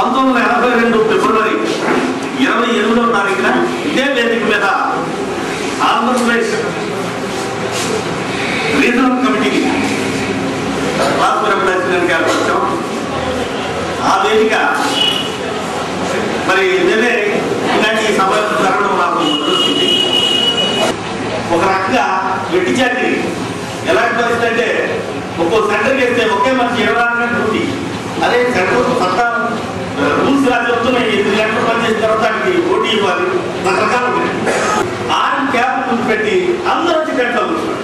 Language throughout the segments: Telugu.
1982 ఫిబ్రవరి 28వ తారీఖున ఇదే వేదిక మీద ఆంధ్రప్రదేశ్ రీజనల్ కమిటీకి రాష్ట్ర వచ్చాం. ఆ వేదిక మరి ఇదే ఇలాంటి సభ జరగడం నాకు మొదలుస్తుంది. ఒక రకంగా వెట్టి చాకరీ ఎలాంటి పరిస్థితి అంటే ఒక్కో సెంటర్ చేస్తే ఒకే మనిషి 24 గంటలు డ్యూటీ. అదే సెంటర్ సత్తా రూల్స్ లా చెప్తున్నాయి. 8 గంటలు పనిచేసిన తర్వాత ఓటీ ఇవ్వాలి, రకరకాలు ఉన్నాయి. 6 క్యాబ్లు పెట్టి అందరూ వచ్చి గంటలో కూర్చున్నాడు.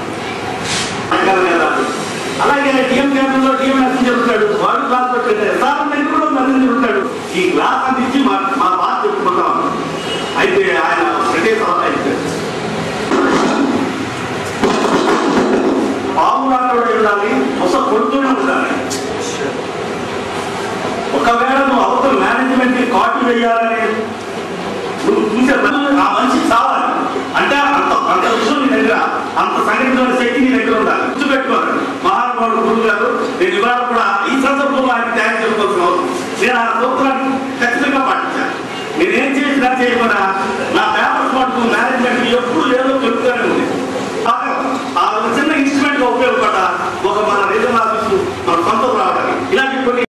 అలాగే డిఎం క్యాబిన్ డిఎం మెసేంజర్ ఉంటాడు, వాడు క్లాస్ పెట్టాడు, సార్ కూడా మెసేంజర్ ఉంటాడు. ఈ క్లాస్ అందించి మా బాధ చెప్పుకుంటాం. అయితే ఆయన ఒకటే సలహా ఇచ్చాడు, పావులాటోడే ఉండాలి, మొస కొడుతూనే ఉండాలి. ఒకవేళ నువ్వు అవతల మేనేజ్మెంట్ కి కాపీ వేయాలని నువ్వు చూసే ఆ మనిషి చావాలి అంటే అంత విషయం నీ దగ్గర, అంత సంఘటిత శక్తి నీ దగ్గర ఉండాలి. గుర్తుపెట్టుకోవాలి. మహానుభావుడు గురువు గారు నేను ఇవాళ కూడా ఈ సందర్భంలో ఆయన థ్యాంక్స్ చెప్పుకోవాల్సిన అవసరం. నేను ఆ సూత్రాన్ని ఖచ్చితంగా పాటించాను. నేనేం చేసినా చేయకుండా నా